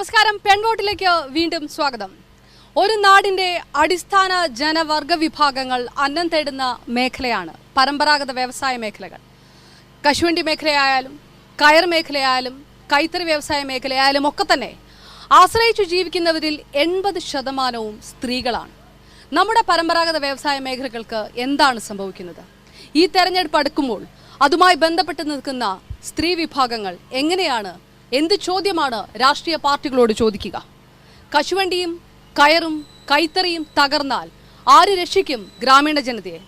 നമസ്കാരം. പെൺവോട്ടിലേക്ക് വീണ്ടും സ്വാഗതം. ഒരു നാടിന്റെ അടിസ്ഥാന ജനവർഗ വിഭാഗങ്ങൾ അന്നം തേടുന്ന മേഖലയാണ് പരമ്പരാഗത വ്യവസായ മേഖലകൾ. കശുവണ്ടി മേഖലയായാലും കയർ മേഖലയായാലും കൈത്തറി വ്യവസായ മേഖലയായാലും ഒക്കെ തന്നെ ആശ്രയിച്ചു ജീവിക്കുന്നവരിൽ 80% സ്ത്രീകളാണ്. നമ്മുടെ പരമ്പരാഗത വ്യവസായ മേഖലകൾക്ക് എന്താണ് സംഭവിക്കുന്നത്? ഈ തെരഞ്ഞെടുപ്പ് അടുക്കുമ്പോൾ അതുമായി ബന്ധപ്പെട്ട് നിൽക്കുന്ന സ്ത്രീ വിഭാഗങ്ങൾ എങ്ങനെയാണ്, എന്ത് ചോദ്യമാണ് രാഷ്ട്രീയ പാർട്ടികളോട് ചോദിക്കുക? കശുവണ്ടിയും കയറും കൈത്തറിയും തകർന്നാൽ ആര് രക്ഷിക്കും ഗ്രാമീണ ജനതയെ?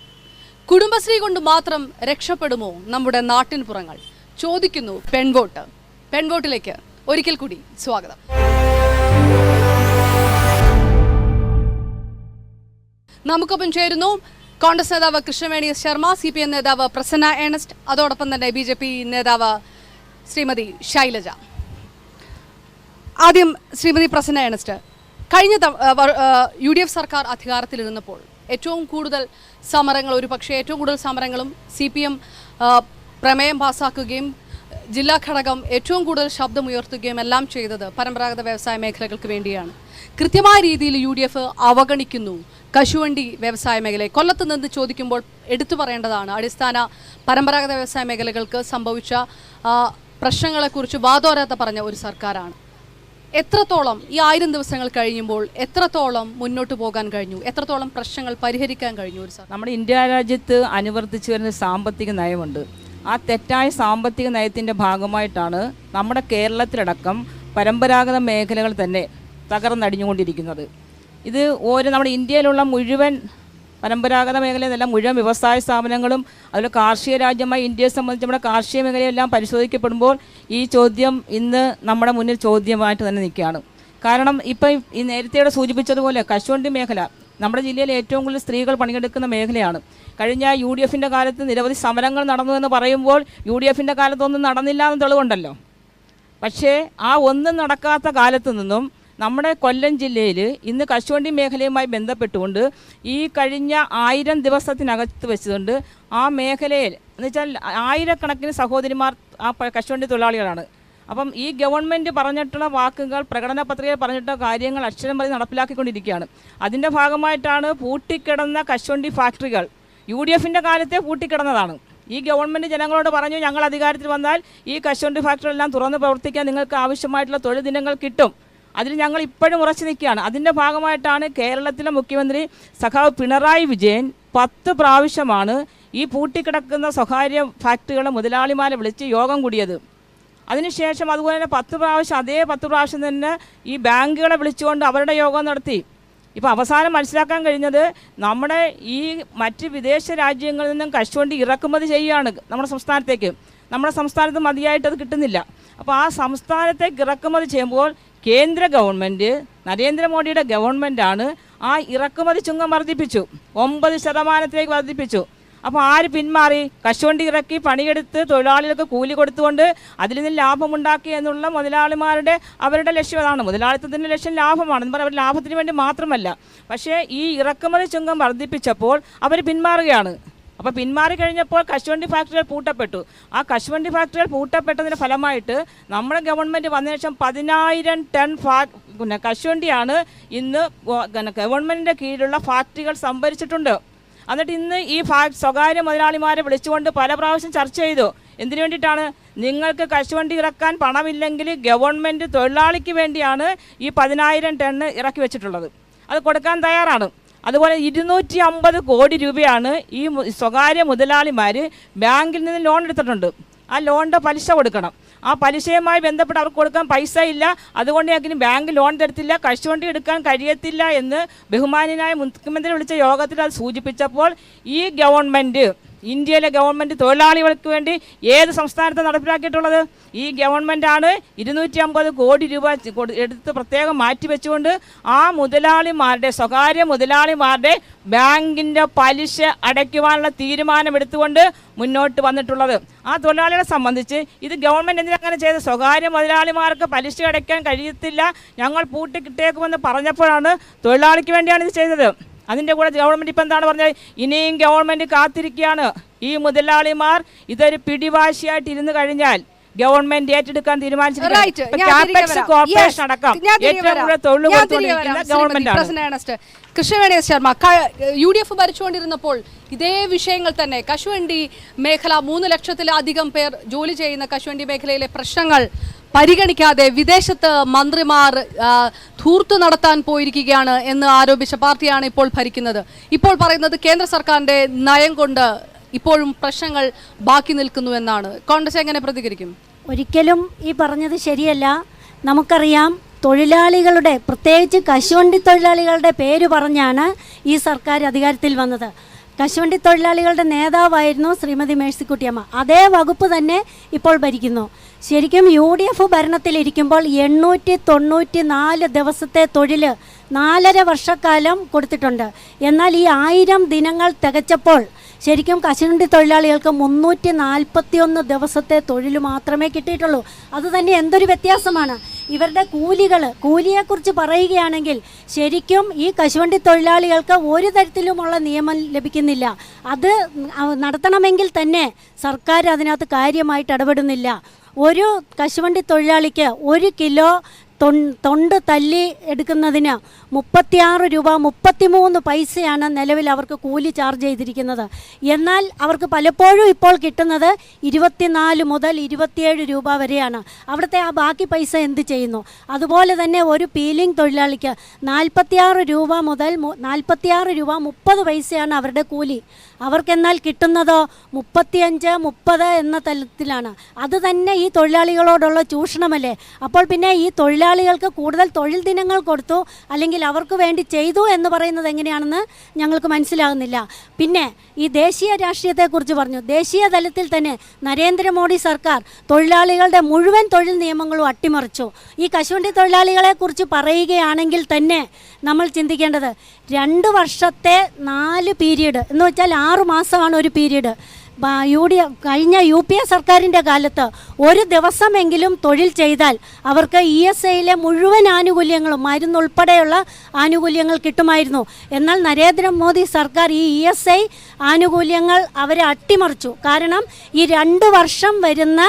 കുടുംബശ്രീ കൊണ്ട് മാത്രം രക്ഷപ്പെടുമോ നമ്മുടെ നാട്ടിൻ പുറങ്ങൾ? ചോദിക്കുന്നു പെൺവോട്ട്. പെൺവോട്ടിലേക്ക് ഒരിക്കൽ കൂടി സ്വാഗതം. നമുക്കൊപ്പം ചേരുന്നു കോൺഗ്രസ് നേതാവ് കൃഷ്ണവേണി ശർമ്മ, CPM നേതാവ് പ്രസന്ന ഏണസ്റ്റ്, അതോടൊപ്പം തന്നെ BJP നേതാവ് ശ്രീമതി ശൈലജ. ആദ്യം ശ്രീമതി പ്രസന്ന ഏണസ്റ്റ്, കഴിഞ്ഞ UDF സർക്കാർ അധികാരത്തിലിരുന്നപ്പോൾ ഏറ്റവും കൂടുതൽ സമരങ്ങൾ, ഒരു പക്ഷേ ഏറ്റവും കൂടുതൽ സമരങ്ങളും CPM പ്രമേയം പാസാക്കുകയും ജില്ലാ ഘടകം ഏറ്റവും കൂടുതൽ ശബ്ദമുയർത്തുകയും എല്ലാം ചെയ്തത് പരമ്പരാഗത വ്യവസായ മേഖലകൾക്ക് വേണ്ടിയാണ്. കൃത്യമായ രീതിയിൽ UDF അവഗണിക്കുന്നു കശുവണ്ടി വ്യവസായ മേഖലയെ. കൊല്ലത്ത് നിന്ന് ചോദിക്കുമ്പോൾ എടുത്തു പറയേണ്ടതാണ്, അടിസ്ഥാന പരമ്പരാഗത വ്യവസായ മേഖലകൾക്ക് സംഭവിച്ച പ്രശ്നങ്ങളെക്കുറിച്ച് വാതോരാത്ത പറഞ്ഞ ഒരു സർക്കാരാണ്. എത്രത്തോളം ഈ 1000 ദിവസങ്ങൾ കഴിയുമ്പോൾ എത്രത്തോളം മുന്നോട്ട് പോകാൻ കഴിഞ്ഞു? എത്രത്തോളം പ്രശ്നങ്ങൾ പരിഹരിക്കാൻ കഴിഞ്ഞു? നമ്മുടെ ഇന്ത്യ രാജ്യത്ത് അനുവർത്തിച്ചു വരുന്ന സാമ്പത്തിക നയമുണ്ട്. ആ തെറ്റായ സാമ്പത്തിക നയത്തിൻ്റെ ഭാഗമായിട്ടാണ് നമ്മുടെ കേരളത്തിലടക്കം പരമ്പരാഗത മേഖലകൾ തന്നെ തകർന്നടിഞ്ഞുകൊണ്ടിരിക്കുന്നത്. ഇത് നമ്മുടെ ഇന്ത്യയിലുള്ള മുഴുവൻ പരമ്പരാഗത മേഖലയെല്ലാം മുഴുവൻ വ്യവസായ സ്ഥാപനങ്ങളും അതുപോലെ കാർഷിക രാജ്യമായി ഇന്ത്യയെ സംബന്ധിച്ച് നമ്മുടെ കാർഷിക മേഖലയെല്ലാം പരിശോധിക്കപ്പെടുമ്പോൾ ഈ ചോദ്യം ഇന്ന് നമ്മുടെ മുന്നിൽ ചോദ്യമായിട്ട് തന്നെ നിൽക്കുകയാണ്. കാരണം ഇപ്പം ഈ നേരത്തെ സൂചിപ്പിച്ചതുപോലെ കശുവണ്ടി മേഖല നമ്മുടെ ജില്ലയിൽ ഏറ്റവും കൂടുതൽ സ്ത്രീകൾ പണിയെടുക്കുന്ന മേഖലയാണ്. കഴിഞ്ഞ UDFൻ്റെ കാലത്ത് നിരവധി സമരങ്ങൾ നടന്നു എന്ന് പറയുമ്പോൾ UDFൻ്റെ കാലത്തൊന്നും നടന്നില്ല എന്ന് തെളിവുണ്ടല്ലോ. പക്ഷേ ആ ഒന്നും നടക്കാത്ത കാലത്തു നിന്നും നമ്മുടെ കൊല്ലം ജില്ലയിൽ ഇന്ന് കശുവണ്ടി മേഖലയുമായി ബന്ധപ്പെട്ടുകൊണ്ട് ഈ കഴിഞ്ഞ 1000 ദിവസത്തിനകത്ത് വെച്ചുകൊണ്ട് ആ മേഖലയിൽ എന്നുവെച്ചാൽ ആയിരക്കണക്കിന് സഹോദരിമാർ ആ കശുവണ്ടി തൊഴിലാളികളാണ്. അപ്പം ഈ ഗവൺമെൻറ് പറഞ്ഞിട്ടുള്ള വാക്കുകൾ, പ്രകടന പത്രികയിൽ പറഞ്ഞിട്ടുള്ള കാര്യങ്ങൾ അക്ഷരം പ്രതി നടപ്പിലാക്കിക്കൊണ്ടിരിക്കുകയാണ്. അതിൻ്റെ ഭാഗമായിട്ടാണ് പൂട്ടിക്കിടന്ന കശുവണ്ടി ഫാക്ടറികൾ UDFൻ്റെ കാലത്തെ പൂട്ടിക്കിടന്നതാണ്. ഈ ഗവൺമെൻറ് ജനങ്ങളോട് പറഞ്ഞു, ഞങ്ങൾ അധികാരത്തിൽ വന്നാൽ ഈ കശുവണ്ടി ഫാക്ടറികളെല്ലാം തുറന്ന് പ്രവർത്തിക്കാൻ നിങ്ങൾക്ക് ആവശ്യമായിട്ടുള്ള തൊഴിൽ ദിനങ്ങൾ കിട്ടും. അതിൽ ഞങ്ങൾ ഇപ്പോഴും ഉറച്ചു നിൽക്കുകയാണ്. അതിൻ്റെ ഭാഗമായിട്ടാണ് കേരളത്തിലെ മുഖ്യമന്ത്രി സഖാവ് പിണറായി വിജയൻ 10 പ്രാവശ്യമാണ് ഈ പൂട്ടിക്കിടക്കുന്ന സ്വകാര്യ ഫാക്ടറികളെ മുതലാളിമാരെ വിളിച്ച് യോഗം കൂടിയത്. അതിനുശേഷം അതുപോലെ തന്നെ 10 പ്രാവശ്യം, അതേ 10 പ്രാവശ്യം തന്നെ ഈ ബാങ്കുകളെ വിളിച്ചുകൊണ്ട് അവരുടെ യോഗം നടത്തി. ഇപ്പോൾ അവസാനം മനസ്സിലാക്കാൻ കഴിഞ്ഞത് നമ്മുടെ ഈ മറ്റ് വിദേശ രാജ്യങ്ങളിൽ നിന്നും കശുവണ്ടി ഇറക്കുമതി ചെയ്യുകയാണ് നമ്മുടെ സംസ്ഥാനത്തേക്ക്. നമ്മുടെ സംസ്ഥാനത്ത് മതിയായിട്ട് അത് കിട്ടുന്നില്ല. അപ്പോൾ ആ സംസ്ഥാനത്തേക്ക് ഇറക്കുമതി ചെയ്യുമ്പോൾ കേന്ദ്ര ഗവൺമെൻറ്, നരേന്ദ്രമോദിയുടെ ഗവൺമെൻറ്റാണ് ആ ഇറക്കുമതി ചുങ്കം വർദ്ധിപ്പിച്ചു, 9% വർദ്ധിപ്പിച്ചു. അപ്പോൾ ആര് പിന്മാറി? കശുവണ്ടി ഇറക്കി പണിയെടുത്ത് തൊഴിലാളികൾക്ക് കൂലി കൊടുത്തുകൊണ്ട് അതിൽ നിന്ന് ലാഭമുണ്ടാക്കി എന്നുള്ള മുതലാളിമാരുടെ അവരുടെ ലക്ഷ്യം അതാണ്. മുതലാളിത്തത്തിൻ്റെ ലക്ഷ്യം ലാഭമാണ് എന്ന് പറയുന്നത്, ലാഭത്തിന് വേണ്ടി മാത്രമല്ല. പക്ഷേ ഈ ഇറക്കുമതി ചുങ്കം വർദ്ധിപ്പിച്ചപ്പോൾ അവർ പിന്മാറുകയാണ്. അപ്പോൾ പിന്മാറി കഴിഞ്ഞപ്പോൾ കശുവണ്ടി ഫാക്ടറികൾ പൂട്ടപ്പെട്ടു. ആ കശുവണ്ടി ഫാക്ടറികൾ പൂട്ടപ്പെട്ടതിൻ്റെ ഫലമായിട്ട് നമ്മുടെ ഗവൺമെൻറ് വന്ന ശേഷം 10,000 ടൺ കശുവണ്ടിയാണ് ഇന്ന് ഗവൺമെൻറ്റിൻ്റെ കീഴിലുള്ള ഫാക്ടറികൾ സംഭരിച്ചിട്ടുണ്ട്. എന്നിട്ട് ഇന്ന് ഈ സ്വകാര്യ മുതലാളിമാരെ വിളിച്ചുകൊണ്ട് പല പ്രാവശ്യം ചർച്ച ചെയ്തു. എന്തിനു വേണ്ടിയിട്ടാണ്? നിങ്ങൾക്ക് കശുവണ്ടി ഇറക്കാൻ പണമില്ലെങ്കിൽ ഗവൺമെൻറ് തൊഴിലാളിക്ക് വേണ്ടിയാണ് ഈ 10,000 ടണ്ണ് ഇറക്കി വെച്ചിട്ടുള്ളത്. അത് കൊടുക്കാൻ തയ്യാറാണ്. അതുപോലെ 250 കോടി രൂപയാണ് ഈ സ്വകാര്യ മുതലാളിമാർ ബാങ്കിൽ നിന്ന് ലോൺ എടുത്തിട്ടുണ്ട്. ആ ലോണിൻ്റെ പലിശ കൊടുക്കണം. ആ പലിശയുമായി ബന്ധപ്പെട്ട് അവർക്ക് കൊടുക്കാൻ പൈസ ഇല്ല. അതുകൊണ്ട് ഞങ്ങൾക്ക് ബാങ്ക് ലോൺ തരത്തില്ല, കശുവണ്ടി എടുക്കാൻ കഴിയത്തില്ല എന്ന് ബഹുമാന്യനായ മുഖ്യമന്ത്രി വിളിച്ച യോഗത്തിൽ അത് സൂചിപ്പിച്ചപ്പോൾ ഈ ഗവൺമെൻറ്, ഇന്ത്യയിലെ ഗവൺമെൻറ് തൊഴിലാളികൾക്ക് വേണ്ടി ഏത് സംസ്ഥാനത്ത് നടപ്പിലാക്കിയിട്ടുള്ളത്? ഈ ഗവൺമെൻറ്റാണ് 250 കോടി രൂപ എടുത്ത് പ്രത്യേകം മാറ്റിവെച്ചുകൊണ്ട് ആ മുതലാളിമാരുടെ, സ്വകാര്യ മുതലാളിമാരുടെ ബാങ്കിൻ്റെ പലിശ അടയ്ക്കുവാനുള്ള തീരുമാനമെടുത്തുകൊണ്ട് മുന്നോട്ട് വന്നിട്ടുള്ളത്. ആ തൊഴിലാളികളെ സംബന്ധിച്ച് ഇത് ഗവൺമെൻറ് എന്തിനങ്ങനെ ചെയ്ത്? സ്വകാര്യ മുതലാളിമാർക്ക് പലിശ അടയ്ക്കാൻ കഴിയത്തില്ല, ഞങ്ങൾ പൂട്ടിക്കിട്ടേക്കുമെന്ന് പറഞ്ഞപ്പോഴാണ് തൊഴിലാളിക്ക് വേണ്ടിയാണ് ഇത് ചെയ്തത്. അതിൻ്റെ കൂടെ ഗവൺമെൻറ് ഇപ്പം എന്താണ് പറഞ്ഞത്? ഇനിയും ഗവൺമെൻറ് കാത്തിരിക്കുകയാണ്. ഈ മുതലാളിമാർ ഇതൊരു പിടിവാശിയായിട്ട് ഇരുന്ന് കഴിഞ്ഞാൽ ഗവൺമെന്റ് ഏറ്റെടുക്കാൻ Right. തീരുമാനിച്ചിരിക്കുന്നത്. ഞാൻ തിരികെ കാപെക്സ് വരാം. Corporation Yes. അടക്കം ഞാൻ തിരികെ ഏറ്റവും വരാം. കൂടുതൽ തൊഴിൽ ഞാൻ തിരികെ കൊടുത്തുകൊണ്ടിരിക്കുന്ന വരാം. ഗവൺമെന്റ് ആണ്. President Ernest Krishnaveni Sharma UDF ഭരിച്ചുകൊണ്ടിരുന്നപ്പോൾ ഇതേ വിഷയങ്ങൾ തന്നെ കശുവണ്ടി മേഖല 3 ലക്ഷത്തിലധികം പേർ ജോലി ചെയ്യുന്ന കശുവണ്ടി മേഖലയിലെ പ്രശ്നങ്ങൾ പരിഗണിക്കാതെ വിദേശത്ത് മന്ത്രിമാർ ധൂർത്ത് നടത്താൻ പോയിരിക്കുകയാണ് എന്ന് ആരോപിച്ച പാർട്ടിയാണ് ഇപ്പോൾ ഭരിക്കുന്നത്. ഇപ്പോൾ പറയുന്നത് കേന്ദ്ര സർക്കാരിന്റെ നയം കൊണ്ട് ഇപ്പോഴും പ്രശ്നങ്ങൾ ബാക്കി നിൽക്കുന്നു എന്നാണ്. കോൺഗ്രസ് എങ്ങനെ പ്രതികരിക്കും? ഒരിക്കലും ഈ പറഞ്ഞത് ശരിയല്ല. നമുക്കറിയാം, തൊഴിലാളികളുടെ, പ്രത്യേകിച്ച് കശുവണ്ടി തൊഴിലാളികളുടെ പേര് പറഞ്ഞാണ് ഈ സർക്കാർ അധികാരത്തിൽ വന്നത്. കശുവണ്ടി തൊഴിലാളികളുടെ നേതാവായിരുന്നു ശ്രീമതി മേഴ്സിക്കുട്ടിയമ്മ. അതേ വകുപ്പ് തന്നെ ഇപ്പോൾ ഭരിക്കുന്നു. ശരിക്കും UDF ഭരണത്തിലിരിക്കുമ്പോൾ 894 ദിവസത്തെ തൊഴിൽ 4.5 വർഷക്കാലം കൊടുത്തിട്ടുണ്ട്. എന്നാൽ ഈ 1000 ദിനങ്ങൾ തികച്ചപ്പോൾ ശരിക്കും കശുവണ്ടി തൊഴിലാളികൾക്ക് 341 ദിവസത്തെ തൊഴിൽ മാത്രമേ കിട്ടിയിട്ടുള്ളൂ. അതുതന്നെ എന്തൊരു വ്യത്യാസമാണ്. ഇവരുടെ കൂലിയെക്കുറിച്ച് പറയുകയാണെങ്കിൽ ശരിക്കും ഈ കശുവണ്ടി തൊഴിലാളികൾക്ക് ഒരു തരത്തിലുമുള്ള നിയമം ലഭിക്കുന്നില്ല. അത് നടത്തണമെങ്കിൽ തന്നെ സർക്കാർ അതിനകത്ത് കാര്യമായിട്ട് ഇടപെടുന്നില്ല. ഒരു കശുവണ്ടി തൊഴിലാളിക്ക് 1 കിലോ തൊണ്ട് തല്ലി എടുക്കുന്നതിന് 36 രൂപ 33 പൈസയാണ് നിലവിൽ അവർക്ക് കൂലി ചാർജ് ചെയ്തിരിക്കുന്നത്. എന്നാൽ അവർക്ക് പലപ്പോഴും ഇപ്പോൾ കിട്ടുന്നത് 24 മുതൽ 27 രൂപ വരെയാണ്. അവിടുത്തെ ആ ബാക്കി പൈസ എന്ത് ചെയ്യുന്നു? അതുപോലെ തന്നെ ഒരു പീലിംഗ് തൊഴിലാളിക്ക് 46 രൂപ മുതൽ 46 രൂപ 30 പൈസയാണ് അവരുടെ കൂലി. അവർക്കെന്നാൽ കിട്ടുന്നതോ 35-30 എന്ന തലത്തിലാണ്. അത് തന്നെ ഈ തൊഴിലാളികളോടുള്ള ചൂഷണമല്ലേ? അപ്പോൾ പിന്നെ ഈ തൊഴിലാളികൾക്ക് കൂടുതൽ തൊഴിൽ ദിനങ്ങൾ കൊടുത്തു, അല്ലെങ്കിൽ അവർക്ക് വേണ്ടി ചെയ്തു എന്ന് പറയുന്നത് എങ്ങനെയാണെന്ന് ഞങ്ങൾക്ക് മനസ്സിലാകുന്നില്ല. പിന്നെ ഈ ദേശീയ രാഷ്ട്രീയത്തെക്കുറിച്ച് പറഞ്ഞു. ദേശീയ തലത്തിൽ തന്നെ നരേന്ദ്രമോദി സർക്കാർ തൊഴിലാളികളുടെ മുഴുവൻ തൊഴിൽ നിയമങ്ങളും അട്ടിമറിച്ചു. ഈ കശുവണ്ടി തൊഴിലാളികളെക്കുറിച്ച് പറയുകയാണെങ്കിൽ തന്നെ നമ്മൾ ചിന്തിക്കേണ്ടത് 2 വർഷത്തെ 4 പീരീഡ് എന്ന് വെച്ചാൽ 6 മാസമാണ് ഒരു പീരീഡ്. കഴിഞ്ഞ UPA സർക്കാരിൻ്റെ കാലത്ത് ഒരു ദിവസമെങ്കിലും തൊഴിൽ ചെയ്താൽ അവർക്ക് ESIയിലെ മുഴുവൻ ആനുകൂല്യങ്ങളും മരുന്നുൾപ്പെടെയുള്ള ആനുകൂല്യങ്ങൾ കിട്ടുമായിരുന്നു. എന്നാൽ നരേന്ദ്രമോദി സർക്കാർ ഈ ESI ആനുകൂല്യങ്ങൾ അവരെ അട്ടിമറിച്ചു. കാരണം ഈ 2 വർഷം വരുന്ന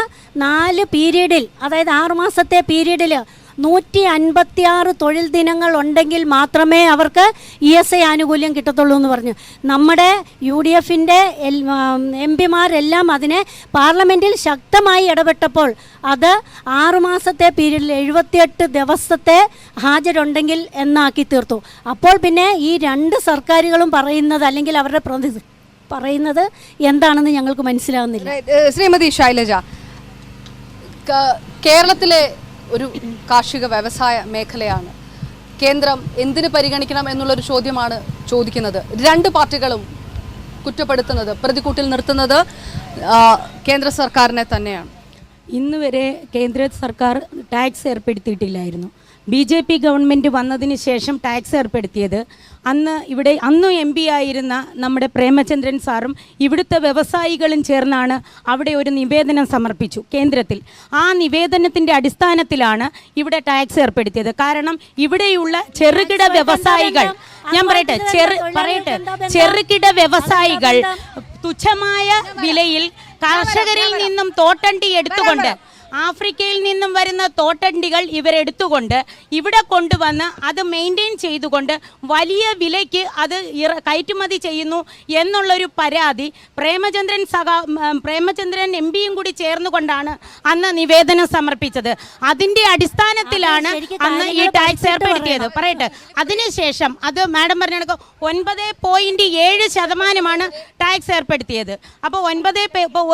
4 പീരീഡിൽ, അതായത് 6 മാസത്തെ പീരീഡിൽ 156 തൊഴിൽ ദിനങ്ങൾ ഉണ്ടെങ്കിൽ മാത്രമേ അവർക്ക് ESI ആനുകൂല്യം കിട്ടത്തുള്ളൂ എന്ന് പറഞ്ഞു. നമ്മുടെ UDFൻ്റെ MP മാരെല്ലാം അതിനെ പാർലമെൻറ്റിൽ ശക്തമായി ഇടപെട്ടപ്പോൾ അത് 6 മാസത്തെ പീരീഡിൽ 78 ദിവസത്തെ ഹാജരുണ്ടെങ്കിൽ എന്നാക്കി തീർത്തു. അപ്പോൾ പിന്നെ ഈ 2 സർക്കാരുകളും പറയുന്നത്, അല്ലെങ്കിൽ അവരുടെ പ്രതിനിധി പറയുന്നത് എന്താണെന്ന് ഞങ്ങൾക്ക് മനസ്സിലാകുന്നില്ല. ശ്രീമതി ശൈലജ, കേരളത്തിലെ ഒരു കാർഷിക വ്യവസായ മേഖലയാണ്. കേന്ദ്രം എന്തിന് പരിഗണിക്കണം എന്നുള്ളൊരു ചോദ്യമാണ് ചോദിക്കുന്നത്. 2 പാർട്ടികളും കുറ്റപ്പെടുത്തുന്നത്, പ്രതിക്കൂട്ടിൽ നിർത്തുന്നത് കേന്ദ്ര സർക്കാരിനെ തന്നെയാണ്. ഇന്ന് വരെ കേന്ദ്ര സർക്കാർ ടാക്സ് ഏർപ്പെടുത്തിയിട്ടില്ലായിരുന്നു. BJP ഗവൺമെൻറ് വന്നതിന് ശേഷം ടാക്സ് ഏർപ്പെടുത്തിയത് അന്നും MP ആയിരുന്ന നമ്മുടെ പ്രേമചന്ദ്രൻ സാറും ഇവിടുത്തെ വ്യവസായികളും ചേർന്നാണ് അവിടെ ഒരു നിവേദനം സമർപ്പിച്ചു കേന്ദ്രത്തിൽ. ആ നിവേദനത്തിൻ്റെ അടിസ്ഥാനത്തിലാണ് ഇവിടെ ടാക്സ് ഏർപ്പെടുത്തിയത്. കാരണം ഇവിടെയുള്ള ചെറുകിട വ്യവസായികൾ, ഞാൻ പറയട്ടെ ചെറുകിട വ്യവസായികൾ തുച്ഛമായ വിലയിൽ കർഷകരിൽ നിന്നും തോട്ടണ്ടി എടുത്തുകൊണ്ട്, ആഫ്രിക്കയിൽ നിന്നും വരുന്ന തോട്ടണ്ടികൾ ഇവരെടുത്തുകൊണ്ട് ഇവിടെ കൊണ്ടുവന്ന് അത് മെയിൻറ്റെയിൻ ചെയ്തുകൊണ്ട് വലിയ വിലയ്ക്ക് അത് കയറ്റുമതി ചെയ്യുന്നു എന്നുള്ളൊരു പരാതി പ്രേമചന്ദ്രൻ MP-യും കൂടി ചേർന്നുകൊണ്ടാണ് അന്ന് നിവേദനം സമർപ്പിച്ചത്. അതിൻ്റെ അടിസ്ഥാനത്തിലാണ് അന്ന് ഈ ടാക്സ് ഏർപ്പെടുത്തിയത്. പറയട്ടെ, അതിനുശേഷം അത് മാഡം പറഞ്ഞ 9.7% ടാക്സ് ഏർപ്പെടുത്തിയത്. അപ്പോൾ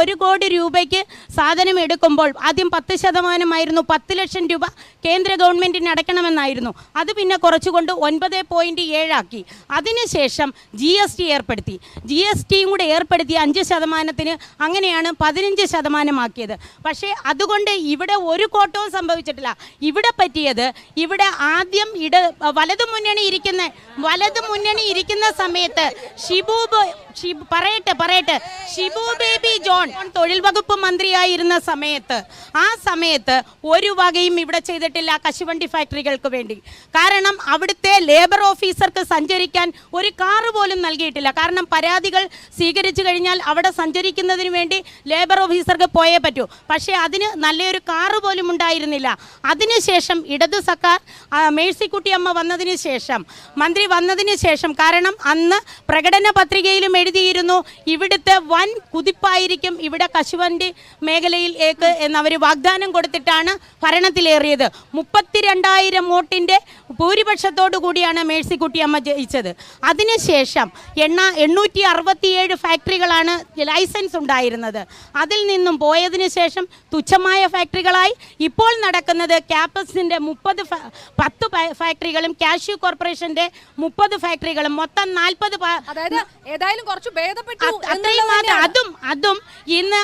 1 കോടി രൂപയ്ക്ക് സാധനം എടുക്കുമ്പോൾ ആദ്യം 10% 10 ലക്ഷം രൂപ കേന്ദ്ര ഗവൺമെൻറ്റിന് അടയ്ക്കണമെന്നായിരുന്നു. അത് പിന്നെ കുറച്ചുകൊണ്ട് 9.7 ആക്കി. അതിനുശേഷം GST ഏർപ്പെടുത്തി. GSTയും കൂടെ ഏർപ്പെടുത്തി 5%, അങ്ങനെയാണ് 15% ആക്കിയത്. പക്ഷേ അതുകൊണ്ട് ഇവിടെ ഒരു കോട്ടവും സംഭവിച്ചിട്ടില്ല. ഇവിടെ പറ്റിയത്, ഇവിടെ ആദ്യം വലതുമുന്നണി ഇരിക്കുന്ന സമയത്ത് ഷിബു ബേബി ജോൺ തൊഴിൽ വകുപ്പ് മന്ത്രിയായിരുന്ന സമയത്ത് ആ സമയത്ത് ഒരു വകയും ഇവിടെ ചെയ്തിട്ടില്ല കശുവണ്ടി ഫാക്ടറികൾക്ക് വേണ്ടി. കാരണം അവിടുത്തെ ലേബർ ഓഫീസർക്ക് സഞ്ചരിക്കാൻ ഒരു കാറ് പോലും നൽകിയിട്ടില്ല. കാരണം പരാതികൾ സ്വീകരിച്ചു കഴിഞ്ഞാൽ അവിടെ സഞ്ചരിക്കുന്നതിന് വേണ്ടി ലേബർ ഓഫീസർക്ക് പോയേ പറ്റൂ. പക്ഷേ അതിന് നല്ലൊരു കാറ് പോലും ഉണ്ടായിരുന്നില്ല. അതിനുശേഷം ഇടതു സർക്കാർ മേഴ്സിക്കുട്ടിയമ്മ വന്നതിന് ശേഷം, മന്ത്രി വന്നതിന് ശേഷം, കാരണം അന്ന് പ്രകടന പത്രികയിലും എഴുതിയിരുന്നു ഇവിടുത്തെ വൻ കുതിപ്പായിരിക്കും ഇവിടെ കശുവണ്ടി മേഖലയിൽ എന്നവർ വാഗ്ദാനം കൊടുത്തിട്ടാണ് ഭരണത്തിലേറിയത്. 32,000 വോട്ടിൻ്റെ ഭൂരിപക്ഷത്തോടു കൂടിയാണ് മേഴ്സിക്കുട്ടിയമ്മ ജയിച്ചത്. അതിനുശേഷം 867 ഫാക്ടറികളാണ് ലൈസൻസ് ഉണ്ടായിരുന്നത്. അതിൽ നിന്നും പോയതിനു ശേഷം തുച്ഛമായ ഫാക്ടറികളായി ഇപ്പോൾ നടക്കുന്നത് ക്യാപസിൻ്റെ 10 ഫാക്ടറികളും കാഷ്യൂ കോർപ്പറേഷൻ്റെ 30 ഫാക്ടറികളും, മൊത്തം 40. അതായത് ഏതായാലും കുറച്ച് ഭേദപ്പെട്ടു. അതും ഇന്ന്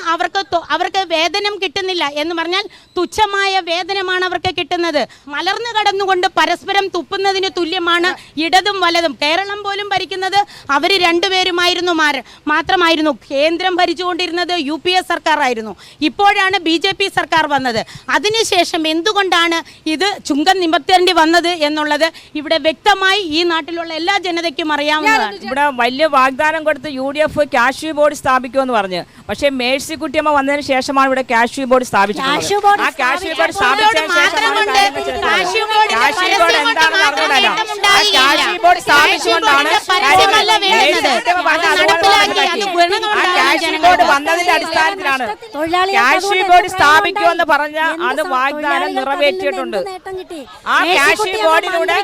അവർക്ക് വേതനം കിട്ടുന്നില്ല എന്ന് പറഞ്ഞാൽ തുച്ഛമായ വേതനമാണ് അവർക്ക് കിട്ടുന്നത്. മലർന്നു കടന്നുകൊണ്ട് പരസ്പരം തുപ്പുന്നതിന് തുല്യമാണ് ഇടതും വലതും. കേരളം പോലും ഭരിക്കുന്നത് അവർ രണ്ടുപേരുമായിരുന്നു മാത്രമായിരുന്നു. കേന്ദ്രം ഭരിച്ചുകൊണ്ടിരുന്നത് UPA സർക്കാർ ആയിരുന്നു. ഇപ്പോഴാണ് BJP സർക്കാർ വന്നത്. അതിനുശേഷം എന്തുകൊണ്ടാണ് ഇത് ചുങ്കം നിവർത്തേണ്ടി വന്നത് എന്നുള്ളത് ഇവിടെ വ്യക്തമായി ഈ നാട്ടിലുള്ള എല്ലാ ജനതയ്ക്കും അറിയാവുന്നതാണ്. ഇവിടെ വലിയ വാഗ്ദാനം കൊടുത്ത് UDF കാഷ്യൂ ബോർഡ് സ്ഥാപിക്കുമെന്ന് പറഞ്ഞു. പക്ഷേ മേഴ്സിക്കുട്ടിയമ്മ വന്നതിന് ശേഷമാണ് ഇവിടെ കാഷ്യൂ ബോർഡ് സ്ഥാപിച്ചത്. ആ കാഷ്യൂ ബോർഡ് സ്ഥാപിച്ചതിന് ശേഷം വന്നതിന്റെ അടിസ്ഥാനത്തിലാണ് കാഷ്യൂ ബോർഡ് സ്ഥാപിക്കുമെന്ന് പറഞ്ഞ അത് വാഗ്ദാനം നിറവേറ്റിയിട്ടുണ്ട്. ആ കാഷ്യൂ ബോർഡിലൂടെ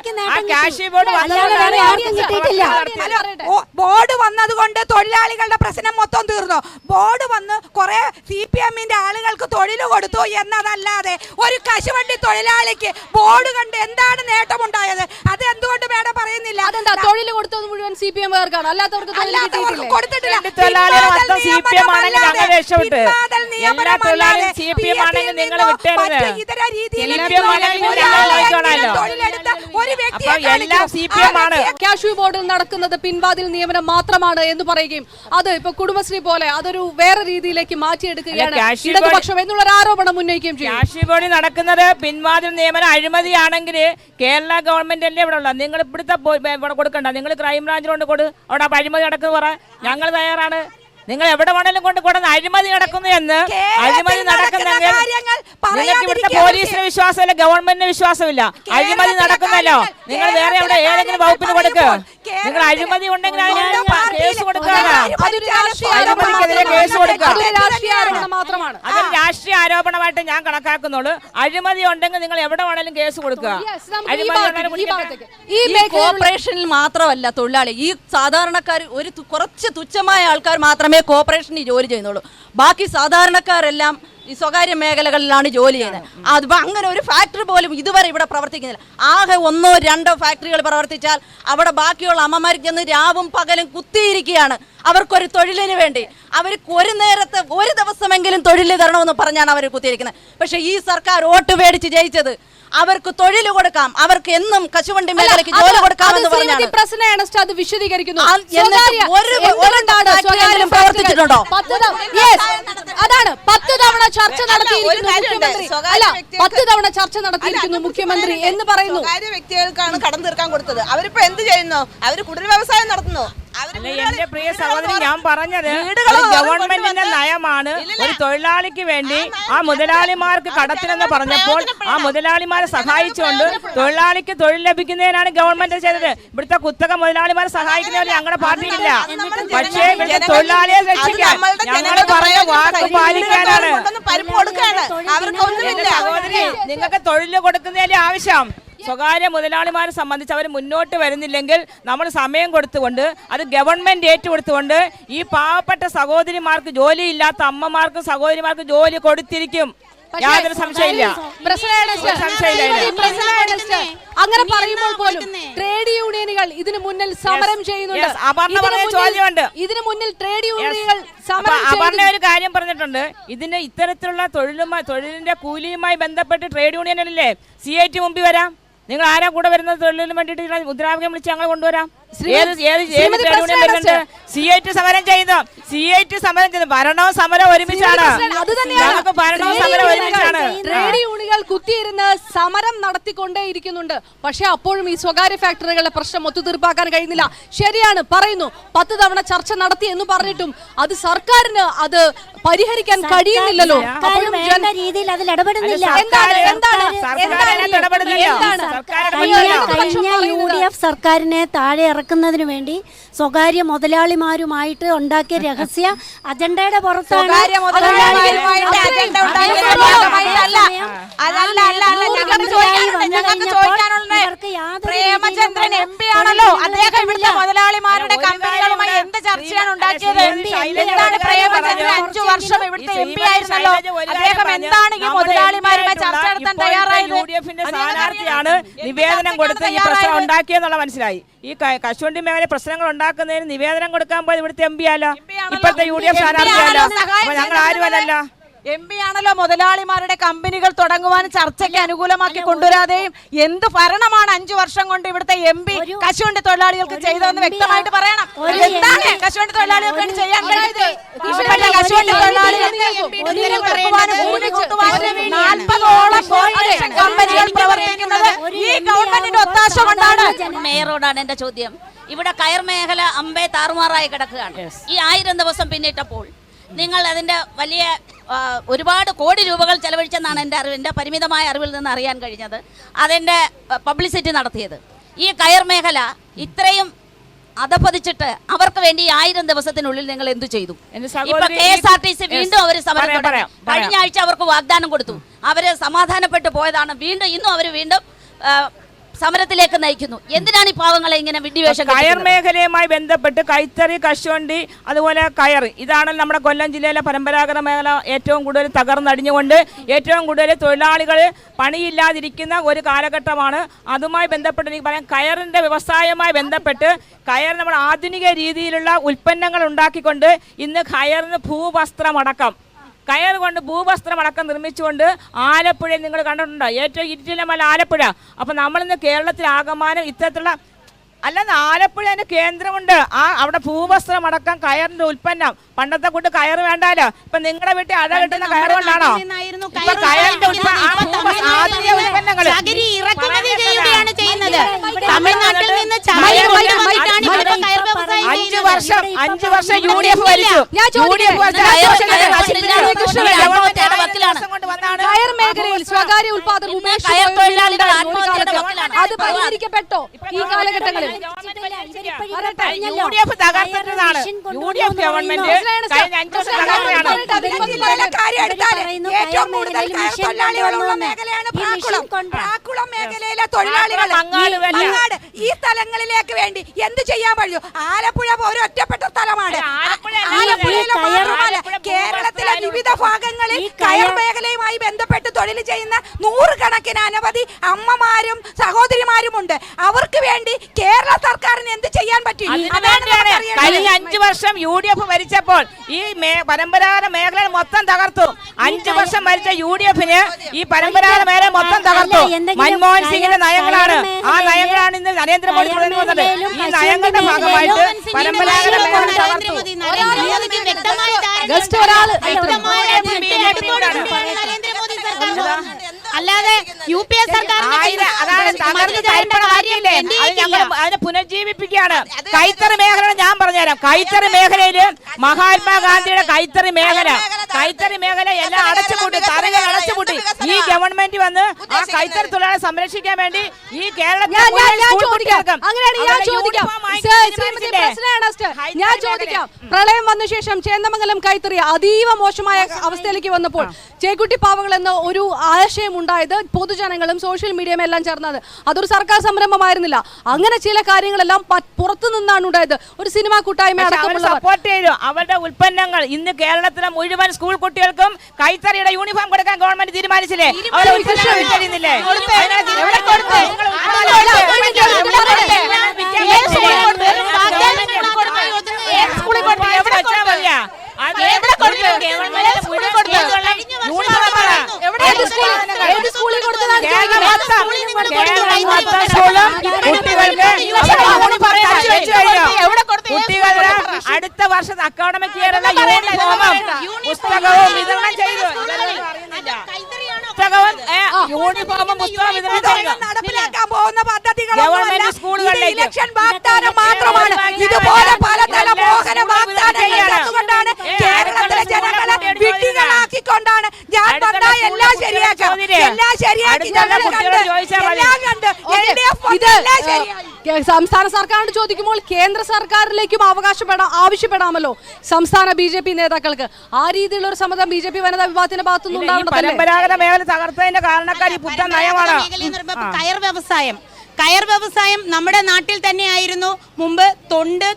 ബോർഡ് വന്നതുകൊണ്ട് തൊഴിലാളികളുടെ പ്രശ്നം മൊത്തം തീർന്നു. ബോർഡ് വന്ന് കുറെ CPM-ന്റെ ആളുകൾക്ക് തൊഴിൽ കൊടുത്തു എന്നതല്ലാതെ ഒരു കശുവണ്ടി തൊഴിലാളിക്ക് ബോർഡ് കണ്ട് എന്താണ് നേട്ടമുണ്ടായത്? അത് എന്തുകൊണ്ട് മേഡം പറയുന്നില്ല? അതെന്താ തൊഴിൽ കൊടുത്തത് മുഴുവൻ CPM-കാർക്കാണ്, അല്ലാത്തവർക്ക് കൊടുത്തിട്ടില്ല. ഇതര രീതിയിൽ കാഷ്യൂ ബോർഡിൽ നടക്കുന്നത് പിൻവാതിൽ നിയമനം മാത്രമാണ് എന്ന് പറയുകയും അത് ഇപ്പൊ കുടുംബശ്രീ പോലെ അതൊരു വേറെ രീതിയിലേക്ക് മാറ്റിയെടുക്കുകയാണ് ഇടതുപക്ഷം എന്നുള്ളൊരു ആരോപണം ഉന്നയിക്കുകയും ചെയ്യും. കാഷ്യൂ ബോർഡിൽ നടക്കുന്നത് പിൻവാതിൽ നിയമനം അഴിമതിയാണെങ്കിൽ കേരള ഗവൺമെന്റ് അല്ലേ ഇവിടെ ഉള്ള, നിങ്ങൾ ഇവിടുത്തെ ഇവിടെ കൊടുക്കണ്ട, നിങ്ങൾ ക്രൈംബ്രാഞ്ചിലോണ്ട് അവിടെ അഴിമതി നടക്കുന്നു പറ, ഞങ്ങൾ തയ്യാറാണ്. നിങ്ങൾ എവിടെ വേണേലും കൊണ്ടുകൊടുന്ന അഴിമതി നടക്കുന്നു എന്ന്, അഴിമതി നടക്കുന്നെങ്കിൽ നിങ്ങൾക്ക് ഇവിടുത്തെ പോലീസിന് വിശ്വാസമില്ല, ഗവൺമെന്റിന് വിശ്വാസമില്ല. അഴിമതി നടക്കുന്നല്ലോ, നിങ്ങൾ വേറെ എവിടെ ഏതെങ്കിലും വകുപ്പിന് കൊടുക്കുക. നിങ്ങൾ അഴിമതി ഉണ്ടെങ്കിൽ കേസ് കൊടുക്കുക, അഴിമതിക്കെതിരെ കേസ് കൊടുക്കുക. അത് രാഷ്ട്രീയ ആരോപണമായിട്ട് ഞാൻ കണക്കാക്കുന്നുള്ളൂ. അഴിമതി ഉണ്ടെങ്കിൽ നിങ്ങൾ എവിടെ വേണേലും കേസ് കൊടുക്കുക. ഈ കോർപ്പറേഷനിൽ മാത്രമല്ല തൊഴിലാളി, ഈ സാധാരണക്കാർ ഒരു കുറച്ച് തുച്ഛമായ ആൾക്കാർ മാത്രമേ കോർപ്പറേഷനിൽ ജോലി ചെയ്യുന്നുള്ളൂ. ബാക്കി സാധാരണക്കാരെല്ലാം ഈ സ്വകാര്യ മേഖലകളിലാണ് ജോലി ചെയ്യുന്നത്. അതിപ്പോൾ അങ്ങനെ ഒരു ഫാക്ടറി പോലും ഇതുവരെ ഇവിടെ പ്രവർത്തിക്കുന്നില്ല. ആകെ 1 or 2 ഫാക്ടറികൾ പ്രവർത്തിച്ചാൽ അവിടെ ബാക്കിയുള്ള അമ്മമാർക്ക് ചെന്ന് രാവും പകലും കുത്തിയിരിക്കുകയാണ് അവർക്കൊരു തൊഴിലിന് വേണ്ടി. അവർക്ക് ഒരു നേരത്തെ ഒരു ദിവസമെങ്കിലും തൊഴിൽ തരണമെന്ന് പറഞ്ഞാണ് അവർ കുത്തിയിരിക്കുന്നത്. പക്ഷേ ഈ സർക്കാർ വോട്ട് മേടിച്ച് ജയിച്ചത് അവർക്ക് തൊഴിൽ കൊടുക്കാം, അവർക്ക് എന്നും കശുവണ്ടി മേഖലയ്ക്ക് ജോലി കൊടുക്കാമെന്ന് പറഞ്ഞാണ്. അത് വിശദീകരിക്കുന്നു. പ്രവർത്തിച്ചിട്ടുണ്ടോ? അതാണ് 10 തവണ ചർച്ച നടത്തിയിരിക്കുന്നു മുഖ്യമന്ത്രി. അല്ല, 10 തവണ ചർച്ച നടത്തിയിരിക്കുന്നു മുഖ്യമന്ത്രി എന്ന് പറയുന്നു. സ്വകാര്യ വ്യക്തികൾക്കാണ് കടം തീർക്കാൻ കൊടുത്തത്. അവരിപ്പോ എന്ത് ചെയ്യുന്നു? അവര് കുടിൽ വ്യവസായം നടത്തുന്നു. എന്റെ പ്രിയ സഹോദരി, ഞാൻ പറഞ്ഞത് ഗവൺമെന്റിന്റെ നയമാണ്. ഒരു തൊഴിലാളിക്ക് വേണ്ടി ആ മുതലാളിമാർക്ക് കടത്തിനെന്ന് പറഞ്ഞപ്പോൾ ആ മുതലാളിമാരെ സഹായിച്ചുകൊണ്ട് തൊഴിലാളിക്ക് തൊഴിൽ ലഭിക്കുന്നതിനാണ് ഗവൺമെന്റ് ചെയ്തത്. ഇവിടുത്തെ കുത്തക മുതലാളിമാരെ സഹായിക്കുന്നവർ ഞങ്ങളുടെ പാർട്ടിയില്ല. പക്ഷേ ഇവിടുത്തെ തൊഴിലാളിയെ രക്ഷിക്കാൻ ഞങ്ങൾ പറഞ്ഞ വാക്ക് പാലിക്കാനാണ്. സഹോദരി, നിങ്ങൾക്ക് തൊഴിൽ കൊടുക്കുന്നതിന്റെ ആവശ്യം സ്വകാര്യ മുതലാളിമാരെ സംബന്ധിച്ച് അവർ മുന്നോട്ട് വരുന്നില്ലെങ്കിൽ നമ്മൾ സമയം കൊടുത്തുകൊണ്ട് അത് ഗവൺമെന്റ് ഏറ്റെടുത്തുകൊണ്ട് ഈ പാവപ്പെട്ട സഹോദരിമാർക്ക് ജോലിയില്ലാത്ത അമ്മമാർക്കും സഹോദരിമാർക്കും ജോലി കൊടുത്തിരിക്കും. യാതൊരു സംശയമില്ല. അങ്ങനെ പറയുമ്പോൾ പോലും ട്രേഡ് യൂണിയനുകൾ ഇതിനു മുന്നിൽ സമരം ചെയ്യുന്നുണ്ട്. ഇതിനു മുന്നിൽ ട്രേഡ് യൂണിയനുകൾ അപർണ ഒരു കാര്യം പറഞ്ഞിട്ടുണ്ട്. ഇതിന് ഇത്തരത്തിലുള്ള തൊഴിലിന്റെ കൂലിയുമായി ബന്ധപ്പെട്ട് ട്രേഡ് യൂണിയനല്ലേ CIT മുമ്പിൽ വരാം. നിങ്ങൾ ആരാ കൂടെ വരുന്നത്? തൊഴിലിന് വേണ്ടിയിട്ട് മുദ്രാവാക്യം വിളിച്ച് ഞങ്ങൾ കൊണ്ടുവരാം. ശ്രീമതി പ്രസിഡന്റ് CIT സമരം ചെയ്യുന്നു. CIT സമരം ചെയ്യുന്നു. ഭരണവും സമരം ഒരുമിച്ചാണ്. അത് തന്നെയാണ്. ഞങ്ങൾക്ക് ഭരണവും സമരം ഒരുമിച്ചാണ്. ട്രേഡ് യൂണിയനുകൾ കുത്തിയിരുന്ന് സമരം നടത്തിക്കൊണ്ടേയിരിക്കുന്നുണ്ട്. പക്ഷെ അപ്പോഴും ഈ സ്വകാര്യ ഫാക്ടറികളുടെ പ്രശ്നം ഒത്തുതീർപ്പാക്കാൻ കഴിയുന്നില്ല. ശരിയാണ്, പറയുന്നു 10 തവണ ചർച്ച നടത്തി എന്ന് പറഞ്ഞിട്ടും അത് സർക്കാരിന് അത് പരിഹരിക്കാൻ കഴിയുന്നില്ലല്ലോ. അപ്പോഴും വേണ്ട രീതിയിൽ അതിൽ ഇടപെടുന്നില്ല. കഴിഞ്ഞ UDF സർക്കാരിനെ താഴെ ഇറക്കുന്നതിന് വേണ്ടി സ്വകാര്യ മുതലാളിമാരുമായിട്ട് ഉണ്ടാക്കിയ രഹസ്യ അജണ്ടയുടെ പുറത്താണ് പ്രേമചന്ദ്രൻ MP ആണല്ലോ, അദ്ദേഹം ഇവിടുത്തെ മുതലാളിമാരുടെ കമ്പനികളുമായി എന്ത് ചർച്ചയാണ് ഉണ്ടാക്കിയത്? എന്താണ് പ്രേമചന്ദ്രൻ 5 വർഷം ഇവിടുത്തെ MP ആയിരുന്നല്ലോ, അദ്ദേഹം എന്താണ് ഈ മുതലാളിമാരുമായി ചർച്ച നടത്താൻ തയ്യാറായത്? UDFന്റെ സ്ഥാനാർത്ഥിയാണ് നിവേദനം കൊടുത്ത് ഈ പ്രശ്നം ഉണ്ടാക്കിയെന്നുള്ള മനസ്സിലായി. ഈ കശുവണ്ടി മേഖല പ്രശ്നങ്ങൾ ഉണ്ടാക്കുന്നതിന് നിവേദനം കൊടുക്കാൻ പോയത് ഇവിടുത്തെ MP ആലോ, ഇപ്പോഴത്തെ UDF സ്ഥാനാർത്ഥിയല്ലോ. ഞങ്ങൾ ആരുമല്ല. MP ആണല്ലോ മുതലാളിമാരുടെ കമ്പനികൾ തുടങ്ങുവാൻ ചർച്ചയ്ക്ക് അനുകൂലമാക്കി കൊണ്ടുവരാതെയും എന്ത് ഭരണമാണ് 5 വർഷം കൊണ്ട് ഇവിടുത്തെ MP കശുവണ്ടി തൊഴിലാളികൾക്ക് ചെയ്തതെന്ന് വ്യക്തമായിട്ട് പറയണം. എന്താണ് കശുവണ്ടി തൊഴിലാളികൾക്ക് വേണ്ടി ചെയ്യാൻ കഴിയുന്നത്? ഇവിടുത്തെ കശുവണ്ടി തൊഴിലാളികൾ 40ഓളം കോർപ്പറേഷൻ കമ്പനികൾ പ്രവർത്തിക്കുന്നത് ഈ ഗവൺമെന്റിന്റെ ഒത്താശ കൊണ്ടാണ്. മേയറോടാണ് എന്റെ ചോദ്യം. ഇവിടെ കയർ മേഖല അമ്പേ താറുമാറായി കിടക്കുകയാണ്. ഈ 1000 ദിവസം പിന്നിട്ടപ്പോൾ നിങ്ങൾ അതിന്റെ വലിയ ഒരുപാട് കോടി രൂപകൾ ചെലവഴിച്ചെന്നാണ് എൻ്റെ അറിവ്, എൻ്റെ പരിമിതമായ അറിവിൽ നിന്ന് അറിയാൻ കഴിഞ്ഞത്. അതിൻ്റെ പബ്ലിസിറ്റി നടത്തിയത് ഈ കയർ മേഖല ഇത്രയും അധപതിച്ചിട്ട് അവർക്ക് വേണ്ടി 1000 ദിവസത്തിനുള്ളിൽ നിങ്ങൾ എന്തു ചെയ്തു? ഇപ്പൊ KSRTC വീണ്ടും അവർ സമരം തുടങ്ങി. കഴിഞ്ഞ ആഴ്ച അവർക്ക് വാഗ്ദാനം കൊടുത്തു, അവര് സമാധാനപ്പെട്ടു പോയതാണ്. വീണ്ടും അവർ വീണ്ടും സമരത്തിലേക്ക് നയിക്കുന്നു. എന്തിനാണ് ഈ പാവങ്ങളെ ഇങ്ങനെ വിഡ്ഢിവേഷം? കയർ മേഖലയുമായി ബന്ധപ്പെട്ട് കൈത്തറി, കശുവണ്ടി, അതുപോലെ കയർ, ഇതാണ് നമ്മുടെ കൊല്ലം ജില്ലയിലെ പരമ്പരാഗത മേഖല ഏറ്റവും കൂടുതൽ തകർന്നടിഞ്ഞുകൊണ്ട് ഏറ്റവും കൂടുതൽ തൊഴിലാളികൾ പണിയില്ലാതിരിക്കുന്ന ഒരു കാലഘട്ടമാണ്. അതുമായി ബന്ധപ്പെട്ട് എനിക്ക് പറയാം, കയറിൻ്റെ വ്യവസായവുമായി ബന്ധപ്പെട്ട് കയർ നമ്മുടെ ആധുനിക രീതിയിലുള്ള ഉൽപ്പന്നങ്ങൾ ഉണ്ടാക്കിക്കൊണ്ട് ഇന്ന് കയറിന് ഭൂവസ്ത്രമടക്കം കയർ കൊണ്ട് ഭൂവസ്ത്രമടക്കം നിർമ്മിച്ചുകൊണ്ട് ആലപ്പുഴയിൽ നിങ്ങൾ കണ്ടിട്ടുണ്ടോ? ഏറ്റവും ഇരുട്ടിലെ മല ആലപ്പുഴ. അപ്പം നമ്മളിന്ന് കേരളത്തിലാകമാനം ഇത്തരത്തിലുള്ള അല്ലാതെ ആലപ്പുഴ അതിന് കേന്ദ്രമുണ്ട്. അവിടെ ഭൂവസ്ത്രമടക്കം കയറിന്റെ ഉൽപ്പന്നം. പണ്ടത്തെ കൂട്ട് കയറ് വേണ്ടാലോ. ഇപ്പൊ നിങ്ങളുടെ വീട്ടിൽ അഴ കിട്ടുന്ന കയറ് കൊണ്ടാണോ ഇപ്പൊ കയറിന്റെ ആധുനിക ഉൽപ്പന്നങ്ങൾ തമിഴ്നാട്ടിൽ നിന്ന് 5 വർഷം UDF ഭരിച്ചു. കയർ മേഖലയിൽ സ്വകാര്യ ഉൽപാദനം അത് പരിഹരിക്കപ്പെട്ടോ ഈ കാലഘട്ടങ്ങളിൽ? UDF തകർത്തിട്ടതാണ്. UDF ഗവൺമെന്റ് കഴിഞ്ഞ 5 വർഷം തകർത്തതാണ്. ഏറ്റവും കൂടുതൽ കയർ തൊഴിലാളികളുള്ള മേഖലയാണ് പ്രാക്കുളം മേഖലയിലെ തൊഴിലാളികൾ. ഈ സ്ഥലങ്ങളിലേക്ക് വേണ്ടി എന്ത് ചെയ്യാൻ കഴിയും? ആലപ്പുഴ ഒരു ഒറ്റപ്പെട്ട സ്ഥലമാണ്. ആലപ്പുഴയിലെ മാത്രമല്ല, കേരളത്തിലെ വിവിധ ഭാഗങ്ങളിൽ കയർ മേഖലയുമായി ബന്ധപ്പെട്ട് തൊഴിൽ ചെയ്യുന്ന 100 കണക്കിന് അനവധി അമ്മമാരും സഹോദരിമാരുമുണ്ട്. അവർക്ക് വേണ്ടി കേരള സർക്കാരിന് എന്ത് ചെയ്യാൻ പറ്റും? കഴിഞ്ഞ 5 വർഷം UDF ഭരിച്ചപ്പോൾ ഈ പരമ്പരാഗത മേഖല മൊത്തം തകർത്തു. 5 വർഷം ഭരിച്ച UDFന് ഈ പരമ്പരാഗത മേഖല മൊത്തം തകർത്തു. മൻമോഹൻ സിംഗിന്റെ നയങ്ങളാണ്. ആ നയങ്ങളാണ് ഇന്ന് നരേന്ദ്രമോദി തുടങ്ങി വന്നത്. ഈ നയങ്ങളുടെ ഭാഗമായിട്ട് പരമ്പരാഗത മേഖല തകർത്തു. അല്ലാതെ UPS സർക്കാർ അതിനെ പുനർജീവിപ്പിക്കുകയാണ്. കൈത്തറി മേഖല ഞാൻ പറഞ്ഞുതരാം. കൈത്തറി മേഖലയില് മഹാത്മാഗാന്ധിയുടെ കൈത്തറി മേഖല എല്ലാം അടച്ചുപൂട്ടി, തറകൾ അടച്ചുപൂട്ടി. ഈ ഗവൺമെന്റ് വന്ന് ആ കൈത്തറി തൊഴിലാളികളെ സംരക്ഷിക്കാൻ വേണ്ടി ഈ കേരളത്തിൽ ഞാൻ ചോദിക്കാം. പ്രളയം വന്ന ശേഷം ചേന്ദമംഗലം കൈത്തറി അതീവ മോശമായ അവസ്ഥയിലേക്ക് വന്നപ്പോൾ ചേക്കുട്ടി പാവകൾ എന്ന ഒരു ആശയം ഉണ്ടായത് പൊതുജനങ്ങളും സോഷ്യൽ മീഡിയയും എല്ലാം ചേർന്നത്. അതൊരു സർക്കാർ സംരംഭമായിരുന്നില്ല. അങ്ങനെ ചില കാര്യങ്ങളെല്ലാം പുറത്തു നിന്നാണ് ഉണ്ടായത്. ഒരു സിനിമാ കൂട്ടായ്മ സപ്പോർട്ട് ചെയ്തു. അവരുടെ ഉൽപ്പന്നങ്ങൾ ഇന്ന് കേരളത്തിലെ മുഴുവൻ സ്കൂൾ കുട്ടികൾക്കും കൈത്തറിയുടെ യൂണിഫോം കൊടുക്കാൻ ഗവൺമെന്റ് തീരുമാനിച്ചില്ലേ? കുട്ടികളുടെ അടുത്ത വർഷത്തെ അക്കാഡമിക് ഇയറുള്ള യൂണിഫോമും പുസ്തകവും വിതരണം ചെയ്തു. യൂണിഫോമും പുസ്തകവും വിതരണം ചെയ്തു. നടപ്പിലാക്കാൻ പോകുന്ന ഗവൺമെന്റ് സ്കൂളുകളിലേക്ക് ഇലക്ഷൻ വാഗ്ദാനം മാത്രമാണ്. ഇതുപോലെ പലതര മോഹന വാഗ്ദാനങ്ങൾ കൊണ്ടാണ് കേരളത്തിലെ ജനങ്ങളെ വിഡ്ഢികളാക്കിക്കൊണ്ടാണ് ഞാൻ വന്ന എല്ലാം ശരിയാക്കാം, എല്ലാം ശരിയാക്കി സംസ്ഥാന സർക്കാരിനോട് ചോദിക്കുമ്പോൾ കേന്ദ്ര സർക്കാരിലേക്കും ആവശ്യപ്പെടാമല്ലോ സംസ്ഥാന BJP നേതാക്കൾക്ക്. ആ രീതിയിലുള്ള ഒരു സമ്മതം BJP വനിതാ വിഭാഗത്തിന്റെ ഭാഗത്തുനിന്നുണ്ടാകും. പരമ്പരാഗത മേഖല തകർത്തതിന്റെ കാരണക്കാർ ഈ പുത്തൻ നയമാണ്. കയർ വ്യവസായം നമ്മുടെ നാട്ടിൽ തന്നെയായിരുന്നു മുമ്പ്. തൊണ്ട്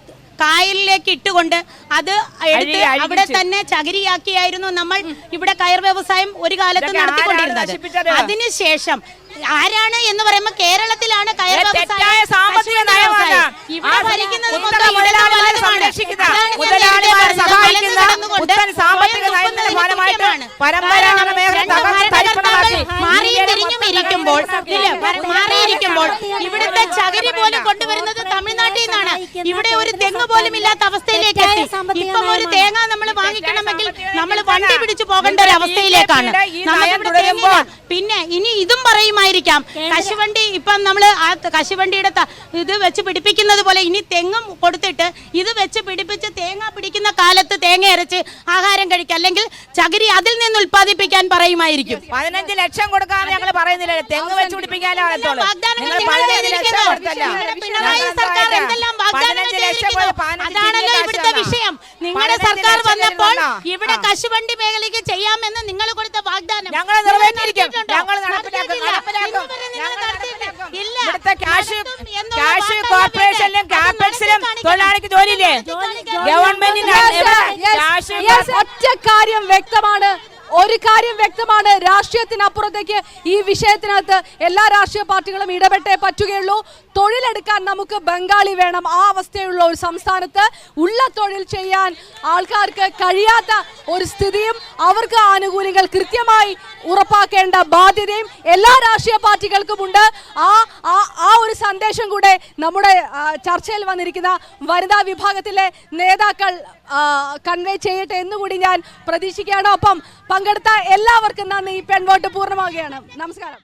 കായലിലേക്ക് ഇട്ടുകൊണ്ട് അത് എടുത്ത് അവിടെ തന്നെ ചകിരിയാക്കിയായിരുന്നു നമ്മൾ ഇവിടെ കയർ വ്യവസായം ഒരു കാലത്ത് നടത്തിക്കൊണ്ടിരുന്നത്. അതിനുശേഷം ആരാണ് എന്ന് പറയുമ്പോൾ കേരളത്തിലാണ് കയർ വ്യവസായം മാറിയിരിക്കുമ്പോൾ ഇവിടുത്തെ ചകിരി പോലും കൊണ്ടുവരുന്നത് തമിഴ്നാട്ടിൽ നിന്നാണ്. ഇവിടെ ഒരു തെങ്ങ് പോലും ഇല്ലാത്ത അവസ്ഥയിലേക്ക് എത്തി. ഇപ്പം ഒരു തേങ്ങ നമ്മൾ വാങ്ങിക്കണമെങ്കിൽ നമ്മൾ വണ്ടി പിടിച്ചു പോകേണ്ട ഒരു അവസ്ഥയിലേക്കാണ്. പിന്നെ ഇനി ഇതും പറയുമായിരിക്കാം, കശുവണ്ടി ഇപ്പം നമ്മൾ ആ കശുവണ്ടിയുടെ ഇത് വെച്ച് പിടിപ്പിക്കുന്നത് പോലെ ഇനി തെങ്ങും കൊടുത്തിട്ട് ഇത് വെച്ച് പിടിപ്പിച്ച് തേങ്ങ പിടിക്കുന്ന കാലത്ത് തേങ്ങ അരച്ച് ആഹാരം കഴിക്കുക, അല്ലെങ്കിൽ ചകിരി അതിൽ നിന്ന് ഉൽപ്പാദിപ്പിക്കാൻ പറയുമായിരിക്കും. 15 ലക്ഷം കൊടുക്കാന്ന് ഞങ്ങൾ പറയുന്നില്ല, തെങ്ങ് വെച്ച് പിടിപ്പിക്കാനേ ആകത്തുള്ളൂ. പിണറായി സർക്കാർ എന്തെല്ലാം വാഗ്ദാനങ്ങൾ ചെയ്തിരിക്കുന്നു, അതാണല്ലോ ഇവിടുത്തെ വിഷയം. നിങ്ങളുടെ സർക്കാർ വന്നപ്പോൾ ഇവിടെ കശുവണ്ടി മേഖലയ്ക്ക് ചെയ്യാമെന്ന് നിങ്ങൾ കൊടുത്ത വാഗ്ദാനം ഞങ്ങൾ നിറവേറ്റിയിരിക്കും. ഞങ്ങൾ നടപ്പിലാക്കും. ഇവിടുത്തെ കാശ് കോർപ്പറേഷനിലും കാപ്പക്സിലും തൊഴിലാളിക്ക് ജോലിയില്ലേ? ഗവൺമെന്റിന് ഒറ്റ കാര്യം വ്യക്തമാണ്, ഒരു കാര്യം വ്യക്തമാണ്, രാഷ്ട്രീയത്തിനപ്പുറത്തേക്ക് ഈ വിഷയത്തിനകത്ത് എല്ലാ രാഷ്ട്രീയ പാർട്ടികളും ഇടപെട്ടേ പറ്റുകയുള്ളൂ. തൊഴിലെടുക്കാൻ നമുക്ക് ബംഗാളി വേണം. ആ അവസ്ഥയുള്ള ഒരു സംസ്ഥാനത്ത് ഉള്ള തൊഴിൽ ചെയ്യാൻ ആൾക്കാർക്ക് കഴിയാത്ത ഒരു സ്ഥിതിയും അവർക്ക് ആനുകൂല്യങ്ങൾ കൃത്യമായി ഉറപ്പാക്കേണ്ട ബാധ്യതയും എല്ലാ രാഷ്ട്രീയ പാർട്ടികൾക്കുമുണ്ട്. ആ ഒരു സന്ദേശം കൂടെ നമ്മുടെ ചർച്ചയിൽ വന്നിരിക്കുന്ന വനിതാ വിഭാഗത്തിലെ നേതാക്കൾ കൺവേ ചെയ്യട്ടെ എന്നുകൂടി ഞാൻ പ്രതീക്ഷിക്കുകയാണ്. ഒപ്പം പങ്കെടുത്ത എല്ലാവർക്കും നന്ദി. പെൺവോട്ട് പൂർണ്ണമാവുകയാണ്. നമസ്കാരം.